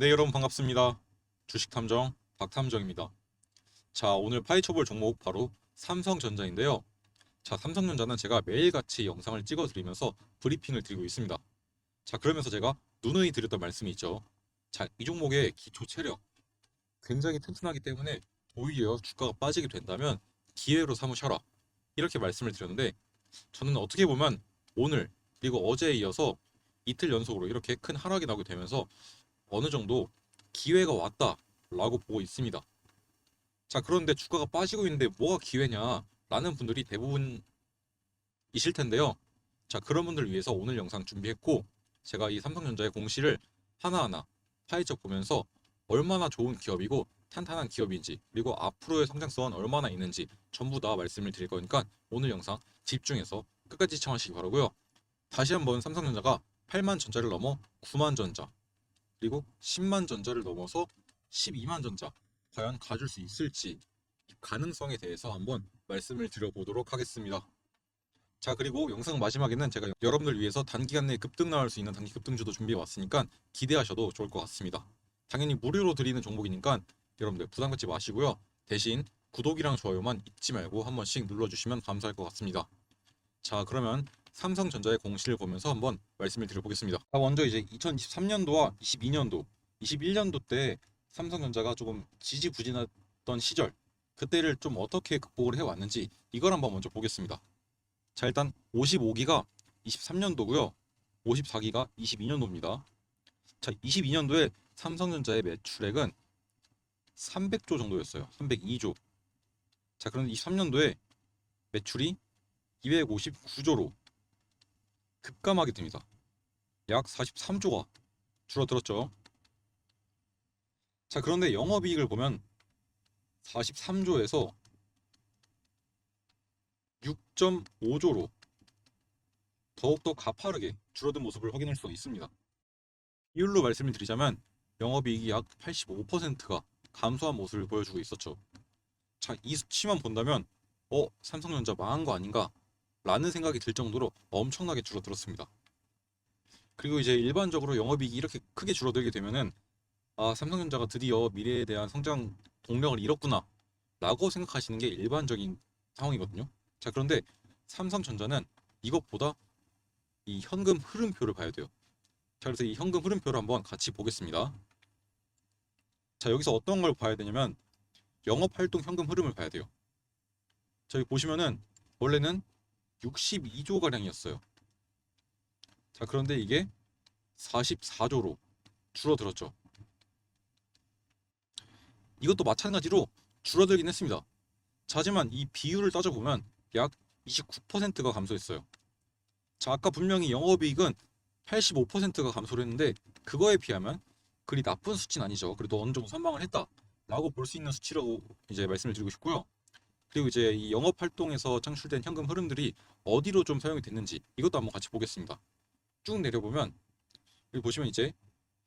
네, 여러분 반갑습니다. 주식탐정 박탐정입니다. 자, 오늘 파헤쳐볼 종목 바로 삼성전자인데요. 자, 삼성전자는 제가 매일같이 영상을 찍어드리면서 브리핑을 드리고 있습니다. 자, 그러면서 제가 누누이 드렸던 말씀이 있죠. 자, 이 종목의 기초 체력 굉장히 튼튼하기 때문에 오히려 주가가 빠지게 된다면 기회로 삼으셔라, 이렇게 말씀을 드렸는데, 저는 어떻게 보면 오늘 그리고 어제에 이어서 이틀 연속으로 이렇게 큰 하락이 나오게 되면서 어느 정도 기회가 왔다라고 보고 있습니다. 자, 그런데 주가가 빠지고 있는데 뭐가 기회냐라는 분들이 대부분이실 텐데요. 자, 그런 분들을 위해서 오늘 영상 준비했고, 제가 이 삼성전자의 공시를 하나하나 파헤쳐 보면서 얼마나 좋은 기업이고 탄탄한 기업인지, 그리고 앞으로의 성장성은 얼마나 있는지 전부 다 말씀을 드릴 거니까 오늘 영상 집중해서 끝까지 시청하시기 바라고요. 다시 한번 삼성전자가 8만 전자를 넘어 9만 전자, 그리고 10만 전자를 넘어서 12만 전자 과연 가질 수 있을지 가능성에 대해서 한번 말씀을 드려보도록 하겠습니다. 자, 그리고 영상 마지막에는 제가 여러분들 위해서 단기간 내에 급등 나올 수 있는 단기 급등주도 준비해 왔으니까 기대하셔도 좋을 것 같습니다. 당연히 무료로 드리는 종목이니까 여러분들 부담 갖지 마시고요. 대신 구독이랑 좋아요만 잊지 말고 한 번씩 눌러주시면 감사할 것 같습니다. 자, 그러면 삼성전자의 공시를 보면서 한번 말씀을 드려보겠습니다. 먼저 이제 2023년도와 22년도, 21년도 때 삼성전자가 조금 지지부진했던 시절, 그때를 좀 어떻게 극복을 해왔는지 이걸 한번 먼저 보겠습니다. 자, 일단 55기가 23년도고요. 54기가 22년도입니다. 자, 22년도에 삼성전자의 매출액은 300조 정도였어요. 302조. 자, 그런데 23년도에 매출이 259조로 급감하게 됩니다. 약 43조가 줄어들었죠. 자, 그런데 영업이익을 보면 43조에서 6.5조로 더욱더 가파르게 줄어든 모습을 확인할 수 있습니다. 비율로 말씀을 드리자면 영업이익이 약 85%가 감소한 모습을 보여주고 있었죠. 자, 이 수치만 본다면 삼성전자 망한 거 아닌가 라는 생각이 들 정도로 엄청나게 줄어들었습니다. 그리고 이제 일반적으로 영업이익이 이렇게 크게 줄어들게 되면은 삼성전자가 드디어 미래에 대한 성장 동력을 잃었구나 라고 생각하시는 게 일반적인 상황이거든요. 자, 그런데 삼성전자는 이것보다 이 현금 흐름표를 봐야 돼요. 자, 그래서 이 현금 흐름표를 한번 같이 보겠습니다. 자, 여기서 어떤 걸 봐야 되냐면 영업활동 현금 흐름을 봐야 돼요. 자, 여기 보시면은 원래는 62조가량이었어요. 자, 그런데 이게 44조로 줄어들었죠. 이것도 마찬가지로 줄어들긴 했습니다. 자, 하지만 이 비율을 따져보면 약 29%가 감소했어요. 자, 아까 분명히 영업이익은 85%가 감소를 했는데 그거에 비하면 그리 나쁜 수치는 아니죠. 그래도 어느 정도 선방을 했다라고 볼 수 있는 수치라고 이제 말씀을 드리고 싶고요. 그리고 이제 이 영업 활동에서 창출된 현금 흐름들이 어디로 좀 사용이 됐는지 이것도 한번 같이 보겠습니다. 쭉 내려보면 여기 보시면 이제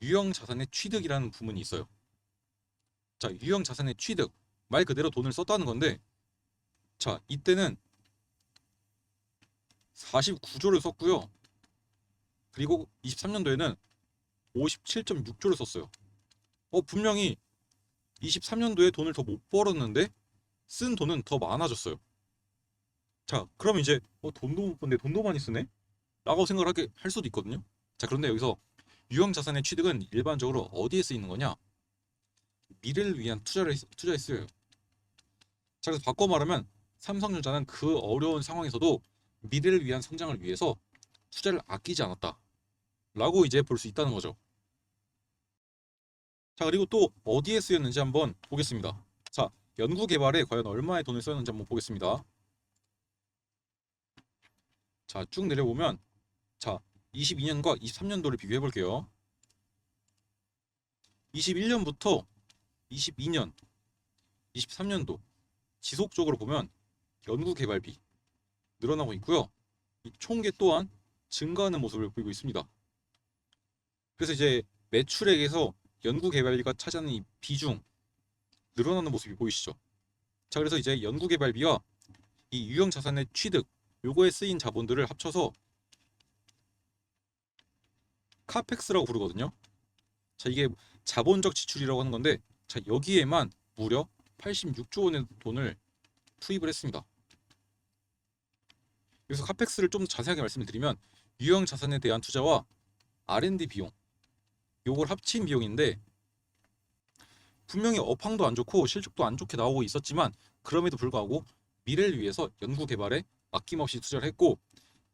유형 자산의 취득이라는 부분이 있어요. 자, 유형 자산의 취득, 말 그대로 돈을 썼다는 건데, 자, 이때는 49조를 썼고요. 그리고 23년도에는 57.6조를 썼어요. 분명히 23년도에 돈을 더 못 벌었는데 쓴 돈은 더 많아졌어요. 자, 그럼 이제 돈도 못 버는데 돈도 많이 쓰네? 라고 생각을 하게 할 수도 있거든요. 자, 그런데 여기서 유형 자산의 취득은 일반적으로 어디에 쓰이는 거냐? 미래를 위한 투자에 쓰여요. 자, 그래서 바꿔 말하면 삼성전자는 그 어려운 상황에서도 미래를 위한 성장을 위해서 투자를 아끼지 않았다 라고 이제 볼 수 있다는 거죠. 자, 그리고 또 어디에 쓰였는지 한번 보겠습니다. 자, 연구개발에 과연 얼마의 돈을 썼는지 한번 보겠습니다. 자, 쭉 내려보면, 자, 22년과 23년도를 비교해 볼게요. 21년부터 22년, 23년도 지속적으로 보면 연구개발비 늘어나고 있고요. 이 총계 또한 증가하는 모습을 보이고 있습니다. 그래서 이제 매출액에서 연구개발비가 차지하는 이 비중 늘어나는 모습이 보이시죠? 자, 그래서 이제 연구개발비와 이 유형자산의 취득, 요거에 쓰인 자본들을 합쳐서 카펙스라고 부르거든요. 자, 이게 자본적 지출이라고 하는 건데, 자, 여기에만 무려 86조 원의 돈을 투입을 했습니다. 여기서 카펙스를 좀 자세하게 말씀을 드리면, 유형 자산에 대한 투자와 R&D 비용, 요걸 합친 비용인데, 분명히 업황도 안 좋고 실적도 안 좋게 나오고 있었지만 그럼에도 불구하고 미래를 위해서 연구 개발에 아낌없이 투자를 했고,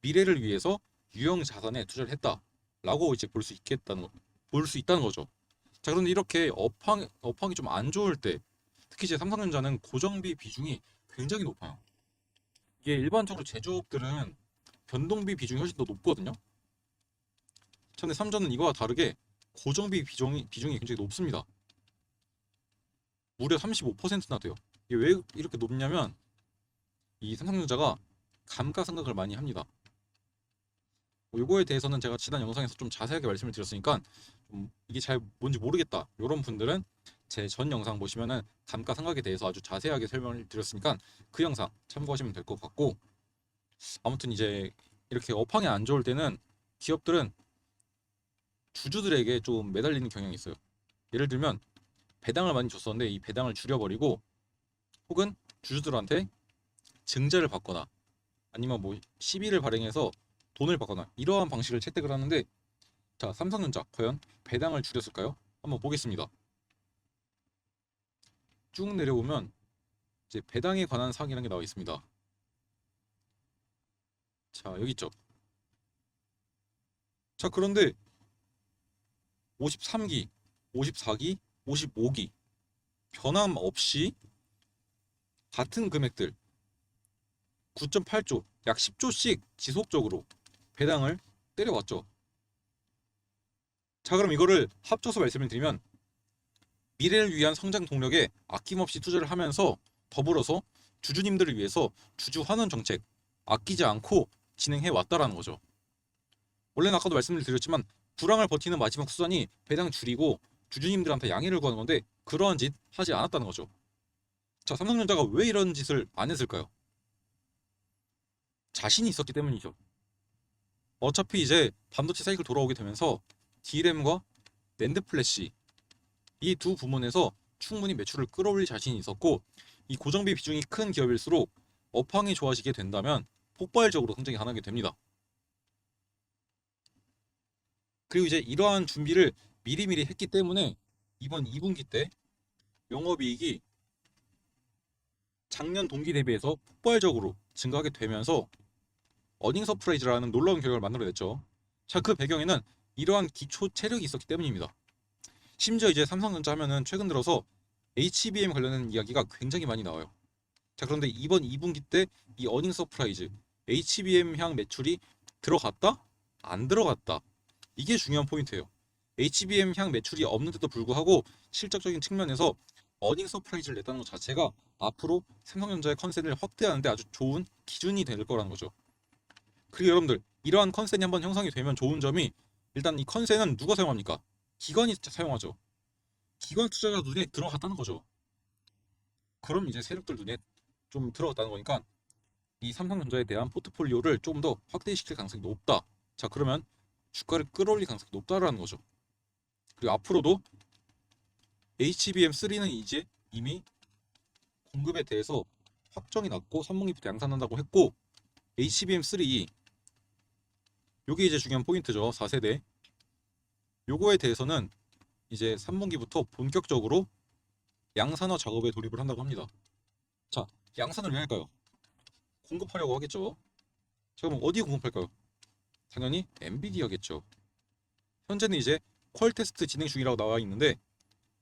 미래를 위해서 유형 자산에 투자를 했다라고 이제 볼 수 있다는 거죠. 자, 그런데 이렇게 업황이 좀 안 좋을 때, 특히 이제 삼성전자는 고정비 비중이 굉장히 높아요. 이게 일반적으로 제조업들은 변동비 비중이 훨씬 더 높거든요. 근데 삼전은 이거와 다르게 고정비 비중이 굉장히 높습니다. 무려 35%나 돼요. 이게 왜 이렇게 높냐면, 이 삼성전자가 감가상각을 많이 합니다. 이거에 대해서는 제가 지난 영상에서 좀 자세하게 말씀을 드렸으니까 좀 이게 잘 뭔지 모르겠다 이런 분들은 제 전 영상 보시면은 감가상각에 대해서 아주 자세하게 설명을 드렸으니까 그 영상 참고하시면 될 것 같고, 아무튼 이제 이렇게 업황이 안 좋을 때는 기업들은 주주들에게 좀 매달리는 경향이 있어요. 예를 들면 배당을 많이 줬었는데 이 배당을 줄여버리고, 혹은 주주들한테 증자를 받거나 아니면 뭐 시비를 발행해서 돈을 받거나 이러한 방식을 채택을 하는데, 자, 삼성전자 과연 배당을 줄였을까요? 한번 보겠습니다. 쭉 내려오면 이제 배당에 관한 사항이라는 게 나와 있습니다. 자, 여기 있죠. 자, 그런데 53기, 54기, 55기 변함없이 같은 금액들 9.8조, 약 10조씩 지속적으로 배당을 때려왔죠. 자, 그럼 이거를 합쳐서 말씀을 드리면, 미래를 위한 성장 동력에 아낌없이 투자를 하면서 더불어서 주주님들을 위해서 주주 환원 정책 아끼지 않고 진행해 왔다라는 거죠. 원래는 아까도 말씀을 드렸지만 불황을 버티는 마지막 수단이 배당 줄이고 주주님들한테 양해를 구하는 건데, 그러한 짓 하지 않았다는 거죠. 자, 삼성전자가 왜 이런 짓을 안 했을까요? 자신이 있었기 때문이죠. 어차피 이제 반도체 사이클 돌아오게 되면서 D램과 낸드 플래시 이 두 부문에서 충분히 매출을 끌어올릴 자신이 있었고, 이 고정비 비중이 큰 기업일수록 업황이 좋아지게 된다면 폭발적으로 성장이 가능하게 됩니다. 그리고 이제 이러한 준비를 미리미리 했기 때문에 이번 2분기 때 영업이익이 작년 동기 대비해서 폭발적으로 증가하게 되면서 어닝 서프라이즈라는 놀라운 결과를 만들어냈죠. 자, 그 배경에는 이러한 기초 체력이 있었기 때문입니다. 심지어 이제 삼성전자 하면은 최근 들어서 HBM 관련된 이야기가 굉장히 많이 나와요. 자, 그런데 이번 2분기 때 이 어닝 서프라이즈, HBM 향 매출이 들어갔다? 안 들어갔다? 이게 중요한 포인트예요. HBM 향 매출이 없는데도 불구하고 실적적인 측면에서 어닝 서프라이즈를 냈다는 것 자체가 앞으로 삼성전자의 컨센을 확대하는데 아주 좋은 기준이 될 거라는 거죠. 그리고 여러분들, 이러한 컨센이 한번 형성이 되면 좋은 점이, 일단 이 컨센은 누가 사용합니까? 기관이 사용하죠. 기관 투자자 눈에 들어갔다는 거죠. 그럼 이제 세력들 눈에 좀 들어갔다는 거니까 이 삼성전자에 대한 포트폴리오를 조금 더 확대시킬 가능성이 높다. 자, 그러면 주가를 끌어올릴 가능성이 높다라는 거죠. 그리고 앞으로도 HBM3는 이제 이미 공급에 대해서 확정이 났고 3분기부터 양산한다고 했고, HBM3 요게 이제 중요한 포인트죠. 4세대 요거에 대해서는 이제 3분기부터 본격적으로 양산화 작업에 돌입을 한다고 합니다. 자, 양산을 왜 할까요? 공급하려고 하겠죠. 자, 그럼 어디에 공급할까요? 당연히 엔비디아겠죠. 현재는 이제 퀄 테스트 진행 중이라고 나와 있는데,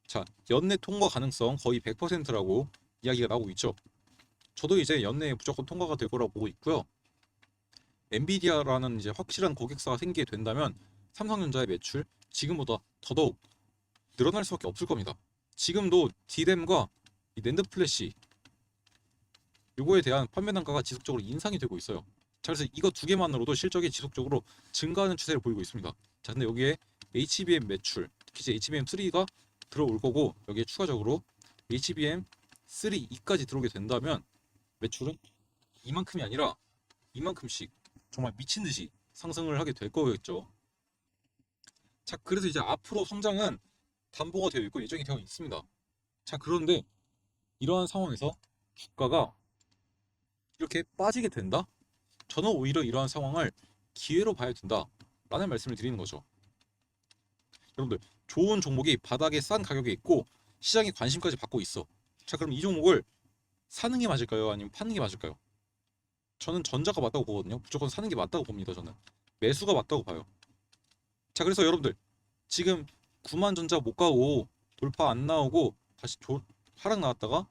자, 연내 통과 가능성 거의 100%라고 이야기가 나오고 있죠. 저도 이제 연내에 무조건 통과가 될 거라고 보고 있고요. 엔비디아라는 이제 확실한 고객사가 생기게 된다면 삼성전자의 매출 지금보다 더더욱 늘어날 수밖에 없을 겁니다. 지금도 D램과 이 낸드 플래시 요거에 대한 판매 단가가 지속적으로 인상이 되고 있어요. 자, 그래서 이거 두 개만으로도 실적이 지속적으로 증가하는 추세를 보이고 있습니다. 자, 근데 여기에 HBM 매출, 특히 이제 HBM3가 들어올 거고, 여기에 추가적으로 HBM3E까지 들어오게 된다면 매출은 이만큼이 아니라 이만큼씩 정말 미친 듯이 상승을 하게 될 거겠죠. 자, 그래서 이제 앞으로 성장은 담보가 되어 있고 예정이 되어 있습니다. 자, 그런데 이러한 상황에서 주가가 이렇게 빠지게 된다? 저는 오히려 이러한 상황을 기회로 봐야 된다 라는 말씀을 드리는 거죠. 여러분들, 좋은 종목이 바닥에 싼 가격에 있고 시장이 관심까지 받고 있어. 자, 그럼 이 종목을 사는 게 맞을까요? 아니면 파는 게 맞을까요? 저는 전자가 맞다고 보거든요. 무조건 사는 게 맞다고 봅니다. 저는 매수가 맞다고 봐요. 자, 그래서 여러분들, 지금 9만 전자 못 가고 돌파 안 나오고 다시 하락 나왔다가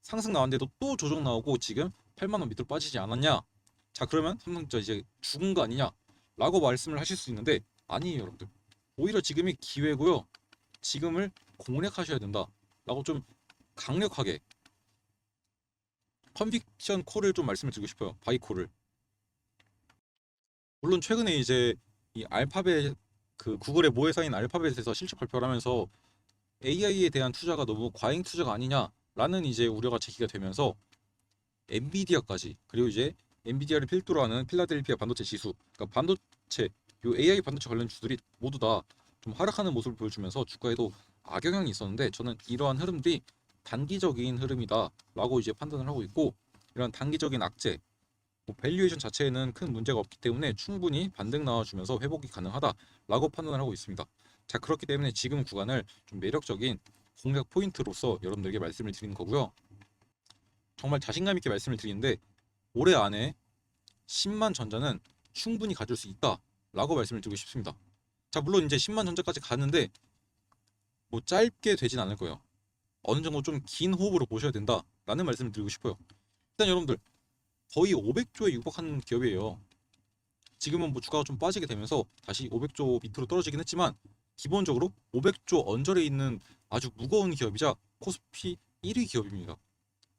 상승 나왔는데도 또 조정 나오고 지금 8만 원 밑으로 빠지지 않았냐? 자, 그러면 삼성전자 이제 죽은 거 아니냐? 라고 말씀을 하실 수 있는데 아니에요, 여러분들. 오히려 지금이 기회고요. 지금을 공략하셔야 된다 라고 좀 강력하게 컨빅션 콜을 좀 말씀을 드리고 싶어요. 바이콜을. 물론 최근에 이제 이 알파벳, 그 구글의 모회사인 알파벳에서 실적 발표를 하면서 AI에 대한 투자가 너무 과잉 투자가 아니냐라는 이제 우려가 제기가 되면서 엔비디아까지, 그리고 이제 엔비디아를 필두로 하는 필라델피아 반도체 지수, 그러니까 반도체, 요 AI 반도체 관련 주들이 모두 다 좀 하락하는 모습을 보여주면서 주가에도 악영향이 있었는데, 저는 이러한 흐름들이 단기적인 흐름이다라고 이제 판단을 하고 있고, 이런 단기적인 악재, 뭐 밸류에이션 자체에는 큰 문제가 없기 때문에 충분히 반등 나와주면서 회복이 가능하다라고 판단을 하고 있습니다. 자, 그렇기 때문에 지금 구간을 좀 매력적인 공략 포인트로서 여러분들에게 말씀을 드리는 거고요. 정말 자신감 있게 말씀을 드리는데 올해 안에 10만 전자는 충분히 가질 수 있다라고 말씀을 드리고 싶습니다. 자, 물론 이제 10만 전자까지 가는데 뭐 짧게 되진 않을 거예요. 어느 정도 좀 긴 호흡으로 보셔야 된다라는 말씀을 드리고 싶어요. 일단 여러분들, 거의 500조에 육박하는 기업이에요. 지금은 뭐 주가가 좀 빠지게 되면서 다시 500조 밑으로 떨어지긴 했지만 기본적으로 500조 언저리에 있는 아주 무거운 기업이자 코스피 1위 기업입니다.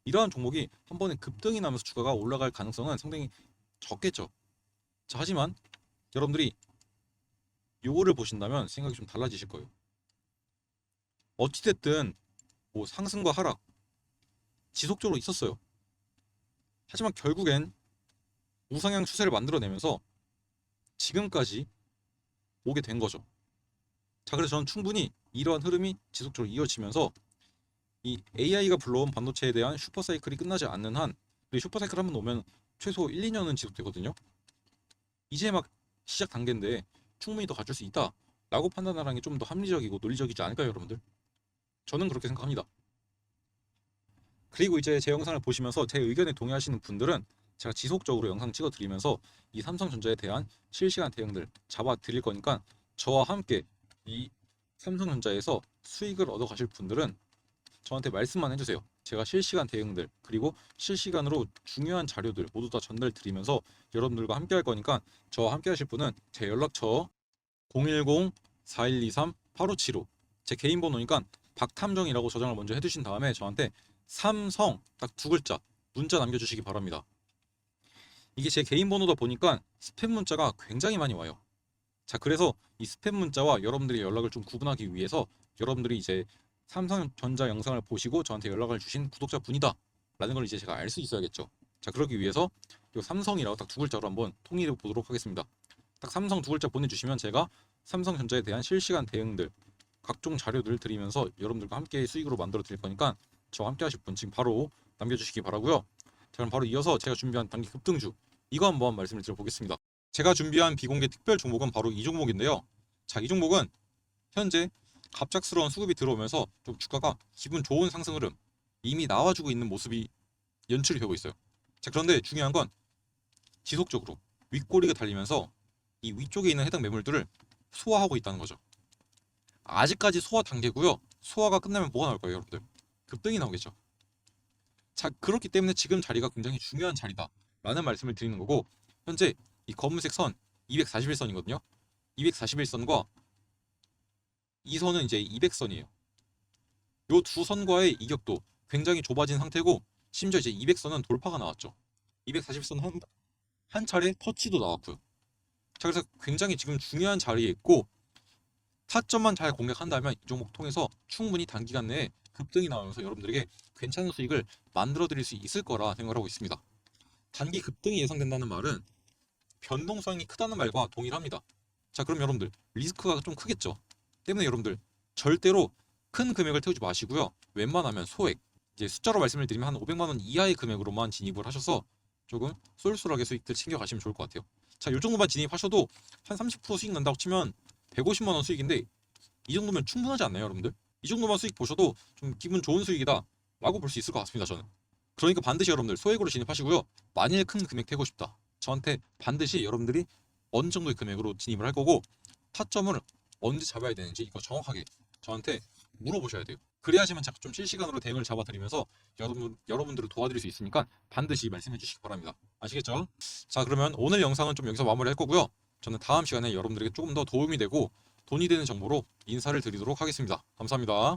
이러한 종목이 한 번에 급등이 나면서 주가가 올라갈 가능성은 상당히 적겠죠. 자, 하지만 여러분들이 요거를 보신다면 생각이 좀 달라지실 거예요. 어찌됐든 뭐 상승과 하락 지속적으로 있었어요. 하지만 결국엔 우상향 추세를 만들어내면서 지금까지 오게 된 거죠. 자, 그래서 저는 충분히 이러한 흐름이 지속적으로 이어지면서 이 AI가 불러온 반도체에 대한 슈퍼사이클이 끝나지 않는 한, 그리고 슈퍼사이클 한번 오면 최소 1, 2년은 지속되거든요. 이제 막 시작 단계인데 충분히 더 가질 수 있다 라고 판단하는 게 좀 더 합리적이고 논리적이지 않을까요, 여러분들? 저는 그렇게 생각합니다. 그리고 이제 제 영상을 보시면서 제 의견에 동의하시는 분들은 제가 지속적으로 영상 찍어 드리면서 이 삼성전자에 대한 실시간 대응들 잡아 드릴 거니까 저와 함께 이 삼성전자에서 수익을 얻어 가실 분들은 저한테 말씀만 해주세요. 제가 실시간 대응들 그리고 실시간으로 중요한 자료들 모두 다 전달 드리면서 여러분들과 함께 할 거니까 저와 함께 하실 분은 제 연락처 010-4123-8575 제 개인 번호니까 박탐정이라고 저장을 먼저 해두신 다음에 저한테 삼성 딱 두 글자 문자 남겨주시기 바랍니다. 이게 제 개인 번호다 보니까 스팸 문자가 굉장히 많이 와요. 자, 그래서 이 스팸 문자와 여러분들의 연락을 좀 구분하기 위해서 여러분들이 이제 삼성전자 영상을 보시고 저한테 연락을 주신 구독자 분이다 라는 걸 이제 제가 알 수 있어야겠죠. 자, 그러기 위해서 이 삼성이라고 딱 두 글자로 한번 통일해 보도록 하겠습니다. 딱 삼성 두 글자 보내주시면 제가 삼성전자에 대한 실시간 대응들 각종 자료들 드리면서 여러분들과 함께 수익으로 만들어 드릴 거니까 저와 함께 하실 분 지금 바로 남겨주시기 바라고요. 자, 그럼 바로 이어서 제가 준비한 단기 급등주 이거 한번 말씀을 드려보겠습니다. 제가 준비한 비공개 특별 종목은 바로 이 종목인데요. 자, 이 종목은 현재 갑작스러운 수급이 들어오면서 좀 주가가 기분 좋은 상승 흐름 이미 나와주고 있는 모습이 연출이 되고 있어요. 자, 그런데 중요한 건 지속적으로 윗꼬리가 달리면서 이 위쪽에 있는 해당 매물들을 소화하고 있다는 거죠. 아직까지 소화 단계고요. 소화가 끝나면 뭐가 나올 거예요, 여러분들? 급등이 나오겠죠. 자, 그렇기 때문에 지금 자리가 굉장히 중요한 자리다 라는 말씀을 드리는 거고, 현재 이 검은색 선 241선이거든요. 241선과 이 선은 이제 200선이에요. 요 두 선과의 이격도 굉장히 좁아진 상태고, 심지어 이제 200선은 돌파가 나왔죠. 240선 한 차례 터치도 나왔고요. 자, 그래서 굉장히 지금 중요한 자리에 있고 타점만 잘 공략한다면 이 종목 통해서 충분히 단기간 내에 급등이 나오면서 여러분들에게 괜찮은 수익을 만들어 드릴 수 있을 거라 생각하고 있습니다. 단기 급등이 예상된다는 말은 변동성이 크다는 말과 동일합니다. 자, 그럼 여러분들 리스크가 좀 크겠죠. 때문에 여러분들 절대로 큰 금액을 태우지 마시고요. 웬만하면 소액, 이제 숫자로 말씀을 드리면 한 500만 원 이하의 금액으로만 진입을 하셔서 조금 쏠쏠하게 수익들 챙겨가시면 좋을 것 같아요. 자, 이 정도만 진입하셔도 한 30% 수익 난다고 치면 150만 원 수익인데 이 정도면 충분하지 않나요, 여러분들? 이 정도만 수익 보셔도 좀 기분 좋은 수익이다 라고 볼 수 있을 것 같습니다, 저는. 그러니까 반드시 여러분들 소액으로 진입하시고요. 만일 큰 금액 태고 싶다, 저한테 반드시 여러분들이 어느 정도의 금액으로 진입을 할 거고 타점을 언제 잡아야 되는지 이거 정확하게 저한테 물어보셔야 돼요. 그래야지만 제가 좀 실시간으로 대응을 잡아드리면서 여러분들을 도와드릴 수 있으니까 반드시 말씀해 주시기 바랍니다. 아시겠죠? 자, 그러면 오늘 영상은 좀 여기서 마무리할 거고요. 저는 다음 시간에 여러분들에게 조금 더 도움이 되고 돈이 되는 정보로 인사를 드리도록 하겠습니다. 감사합니다.